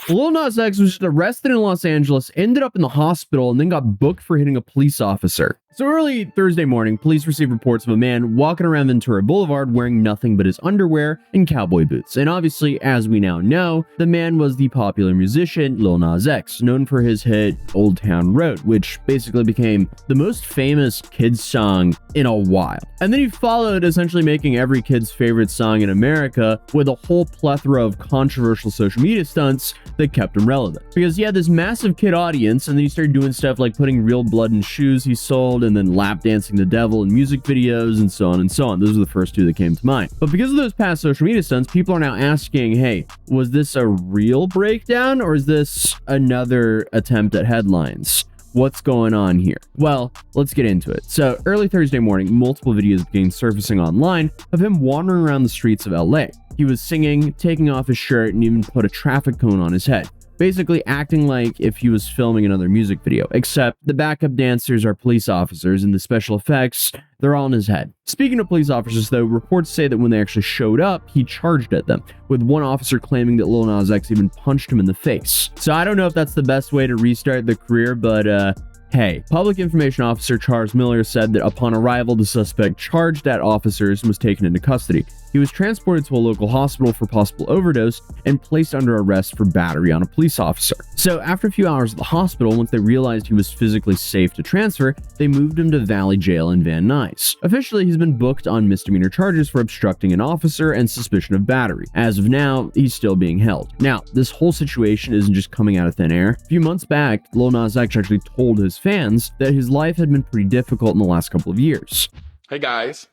Lil Nas X was just arrested in Los Angeles, ended up in the hospital, and then got booked for hitting a police officer. So early Thursday morning, police received reports of a man walking around Ventura Boulevard wearing nothing but his underwear and cowboy boots. And obviously, as we now know, the man was the popular musician Lil Nas X, known for his hit Old Town Road, which basically became the most famous kids song in a while. And then he followed, essentially making every kid's favorite song in America with a whole plethora of controversial social media stunts that kept him relevant. Because he had this massive kid audience, and then he started doing stuff like putting real blood in shoes he sold, and then lap dancing the devil in music videos, and so on and so on. Those are the first two that came to mind. But because of those past social media stunts, people are now asking, hey, was this a real breakdown, or is this another attempt at headlines? What's going on here? Well, let's get into it. So early Thursday morning, multiple videos began surfacing online of him wandering around the streets of LA. He was singing, taking off his shirt, and even put a traffic cone on his head, basically acting like if he was filming another music video, except the backup dancers are police officers and the special effects, they're all in his head. Speaking of police officers though, reports say that when they actually showed up, he charged at them, with one officer claiming that Lil Nas X even punched him in the face. So I don't know if that's the best way to restart the career, but hey, Public Information Officer Charles Miller said that upon arrival, the suspect charged at officers and was taken into custody. He was transported to a local hospital for possible overdose and placed under arrest for battery on a police officer. So after a few hours at the hospital, once they realized he was physically safe to transfer, they moved him to Valley Jail in Van Nuys. Officially, he's been booked on misdemeanor charges for obstructing an officer and suspicion of battery. As of now, he's still being held. Now, this whole situation isn't just coming out of thin air. A few months back, Lil Nas X actually told his fans that his life had been pretty difficult in the last couple of years. Hey guys,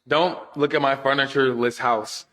don't look at my furniture-less house,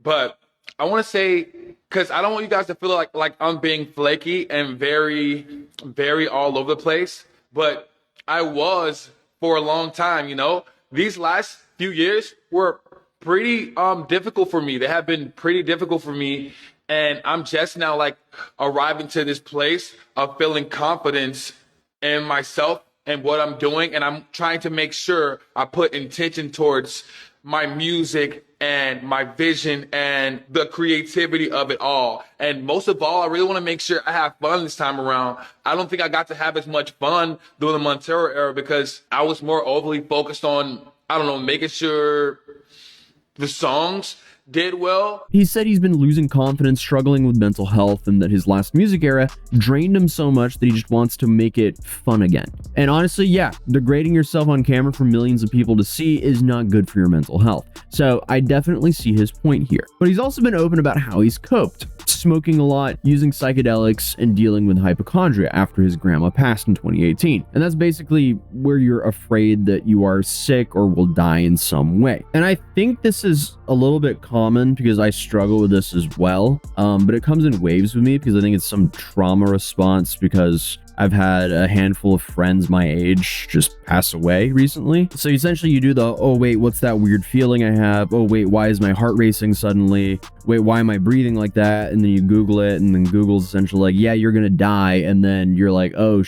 but I want to say, because I don't want you guys to feel like I'm being flaky and very, very all over the place, but I was for a long time, you know. These last few years were pretty difficult for me. They have been pretty difficult for me, and I'm just now like arriving to this place of feeling confidence in myself and what I'm doing, and I'm trying to make sure I put intention towards my music and my vision and the creativity of it all. And most of all, I really want to make sure I have fun this time around. I don't think I got to have as much fun during the Montero era because I was more overly focused on, I don't know, making sure the songs did well. He said he's been losing confidence, struggling with mental health, and that his last music era drained him so much that he just wants to make it fun again. And honestly, yeah, degrading yourself on camera for millions of people to see is not good for your mental health. So I definitely see his point here. But he's also been open about how he's coped, smoking a lot, using psychedelics, and dealing with hypochondria after his grandma passed in 2018. And that's basically where you're afraid that you are sick or will die in some way. And I think this is a little bit common because I struggle with this as well. But it comes in waves with me because I think it's some trauma response because I've had a handful of friends my age just pass away recently. So essentially you do the, oh wait, what's that weird feeling I have? Oh wait, why is my heart racing suddenly? Wait, why am I breathing like that? And then you Google it, and then Google's essentially like, yeah, you're gonna die. And then you're like, oh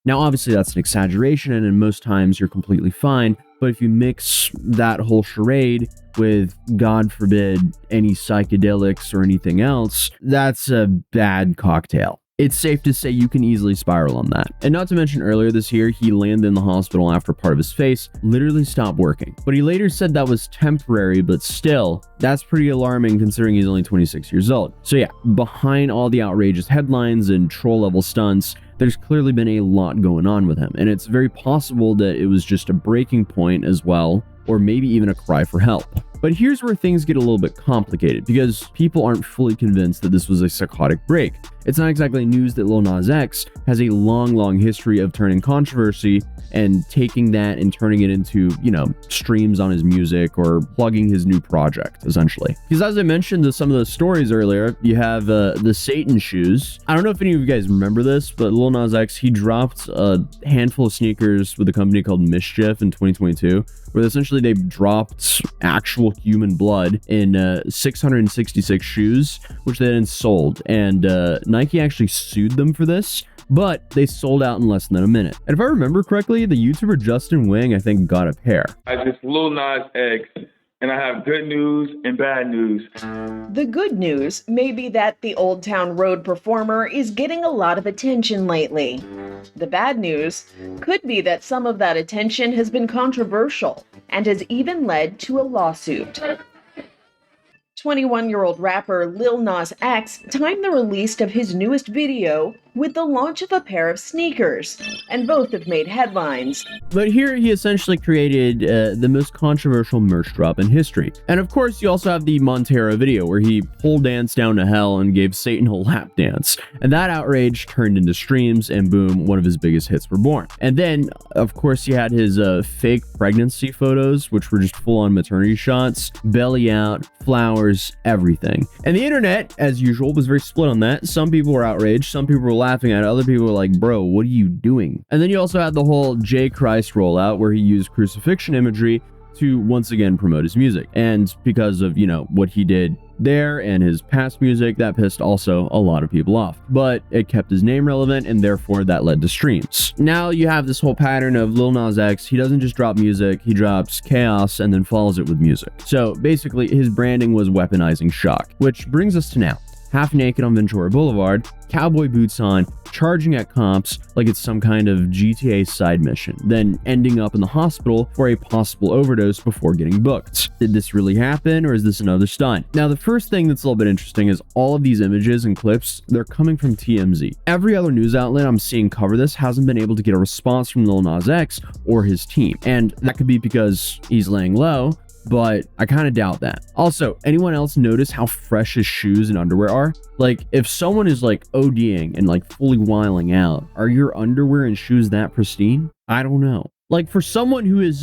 Now obviously that's an exaggeration, and in most times you're completely fine. But if you mix that whole charade with, God forbid, any psychedelics or anything else, that's a bad cocktail. It's safe to say you can easily spiral on that. And not to mention earlier this year, he landed in the hospital after part of his face literally stopped working. But he later said that was temporary, but still, that's pretty alarming considering he's only 26 years old. So yeah, behind all the outrageous headlines and troll level stunts, there's clearly been a lot going on with him. And it's very possible that it was just a breaking point as well, or maybe even a cry for help. But here's where things get a little bit complicated because people aren't fully convinced that this was a psychotic break. It's not exactly news that Lil Nas X has a long history of turning controversy and taking that and turning it into, you know, streams on his music or plugging his new project, essentially. Because as I mentioned to some of the stories earlier, you have the Satan shoes. I don't know if any of you guys remember this, but Lil Nas X, he dropped a handful of sneakers with a company called Mischief in 2022, where essentially they dropped actual human blood in 666 shoes, which they then sold. And Nike actually sued them for this, but they sold out in less than a minute. And if I remember correctly, the YouTuber Justin Wing, I think, got a pair. I just Lil Nas X, and I have good news and bad news. The good news may be that the Old Town Road performer is getting a lot of attention lately. The bad news could be that some of that attention has been controversial and has even led to a lawsuit. 21-year-old rapper Lil Nas X timed the release of his newest video with the launch of a pair of sneakers, and both have made headlines. But here he essentially created the most controversial merch drop in history. And of course, you also have the Montero video where he pole danced down to hell and gave Satan a lap dance. And that outrage turned into streams, and boom, one of his biggest hits were born. And then, of course, you had his fake pregnancy photos, which were just full-on maternity shots, belly out, flowers, everything. And the internet, as usual, was very split on that. Some people were outraged, some people were laughing at it, other people were like, bro, what are you doing? And then you also had the whole J. Christ rollout where he used crucifixion imagery to once again promote his music. And because of, you know, what he did there and his past music, that pissed also a lot of people off. But it kept his name relevant, and therefore that led to streams. Now you have this whole pattern of Lil Nas X. He doesn't just drop music, he drops chaos and then follows it with music. So basically his branding was weaponizing shock, which brings us to now. Half naked on Ventura Boulevard, cowboy boots on, charging at cops like it's some kind of GTA side mission, then ending up in the hospital for a possible overdose before getting booked. Did this really happen, or is this another stunt? Now, the first thing that's a little bit interesting is all of these images and clips, they're coming from TMZ. Every other news outlet I'm seeing cover this hasn't been able to get a response from Lil Nas X or his team, and that could be because he's laying low, but I kind of doubt that. Also, anyone else notice how fresh his shoes and underwear are? Like, if someone is like ODing and like fully wiling out, are your underwear and shoes that pristine? I don't know. Like, for someone who is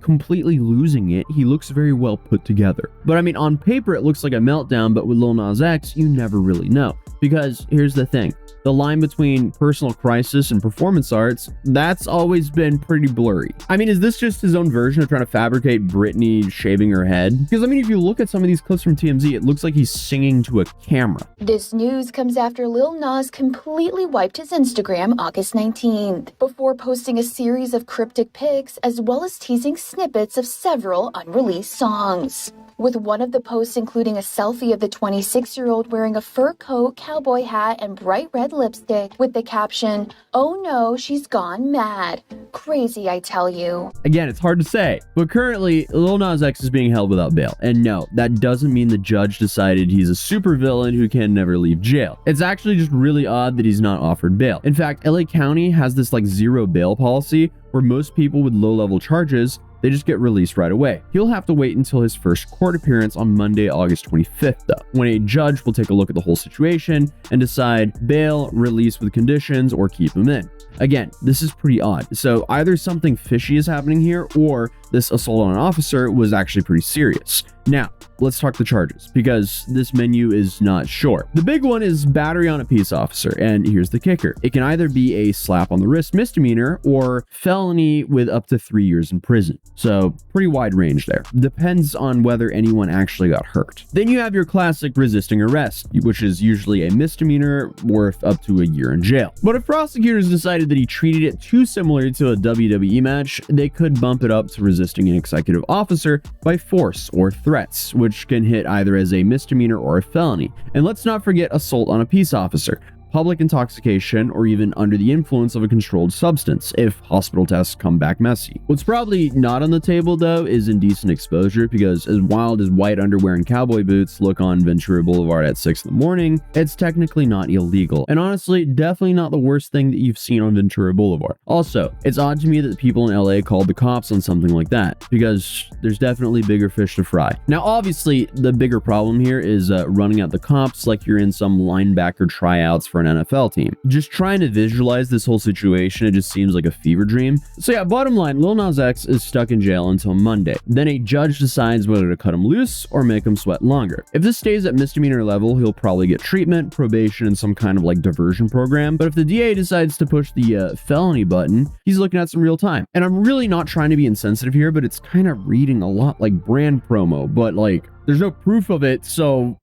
completely losing it, he looks very well put together. But I mean, on paper, it looks like a meltdown, but with Lil Nas X, you never really know. Because here's the thing. The line between personal crisis and performance arts, that's always been pretty blurry. I mean, is this just his own version of trying to fabricate Britney shaving her head? Because I mean, if you look at some of these clips from TMZ, it looks like he's singing to a camera. This news comes after Lil Nas completely wiped his Instagram August 19th, before posting a series of cryptic pics as well as teasing snippets of several unreleased songs, with one of the posts including a selfie of the 26-year-old wearing a fur coat, cowboy hat, and bright red lipstick with the caption, "Oh no, she's gone mad. Crazy, I tell you." Again, it's hard to say, but currently, Lil Nas X is being held without bail. And no, that doesn't mean the judge decided he's a supervillain who can never leave jail. It's actually just really odd that he's not offered bail. In fact, LA County has this like zero bail policy where most people with low-level charges, they just get released right away. He'll have to wait until his first court appearance on Monday, August 25th, though, when a judge will take a look at the whole situation and decide bail, release with conditions, or keep him in. Again, this is pretty odd. So either something fishy is happening here, or this assault on an officer was actually pretty serious. Now, let's talk the charges, because this menu is not short. The big one is battery on a peace officer, and here's the kicker. It can either be a slap on the wrist misdemeanor or felony with up to 3 years in prison. So pretty wide range there. Depends on whether anyone actually got hurt. Then you have your classic resisting arrest, which is usually a misdemeanor worth up to a year in jail. But if prosecutors decided that he treated it too similar to a WWE match, they could bump it up to resisting an executive officer by force or threats, which can hit either as a misdemeanor or a felony. And let's not forget assault on a peace officer, public intoxication, or even under the influence of a controlled substance if hospital tests come back messy. What's probably not on the table though is indecent exposure, because as wild as white underwear and cowboy boots look on Ventura Boulevard at 6 in the morning, it's technically not illegal. And honestly, definitely not the worst thing that you've seen on Ventura Boulevard. Also, it's odd to me that the people in LA called the cops on something like that, because there's definitely bigger fish to fry. Now, obviously, the bigger problem here is running at the cops like you're in some linebacker tryouts for an NFL team. Just trying to visualize this whole situation, it just seems like a fever dream. So yeah, bottom line, Lil Nas X is stuck in jail until Monday. Then a judge decides whether to cut him loose or make him sweat longer. If this stays at misdemeanor level, he'll probably get treatment, probation, and some kind of like diversion program. But if the DA decides to push the felony button, he's looking at some real time. And I'm really not trying to be insensitive here, but it's kind of reading a lot like brand promo, but like there's no proof of it, so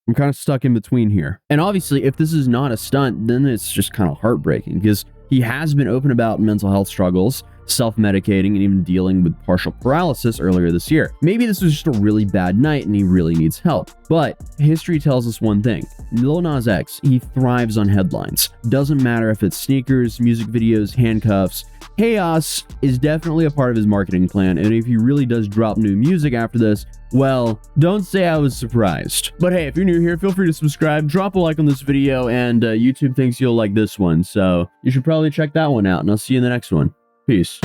I'm kind of stuck in between here. And obviously, if this is not a stunt, then it's just kind of heartbreaking, because He has been open about mental health struggles, self-medicating, and even dealing with partial paralysis earlier this year. Maybe this was just a really bad night and he really needs help. But history tells us one thing. Lil Nas X, he thrives on headlines. Doesn't matter if it's sneakers, music videos, handcuffs. Chaos is definitely a part of his marketing plan, and if he really does drop new music after this, well, don't say I was surprised. But hey, if you're new here, feel free to subscribe, drop a like on this video, and YouTube thinks you'll like this one, so you should probably check that one out, and I'll see you in the next one. Peace.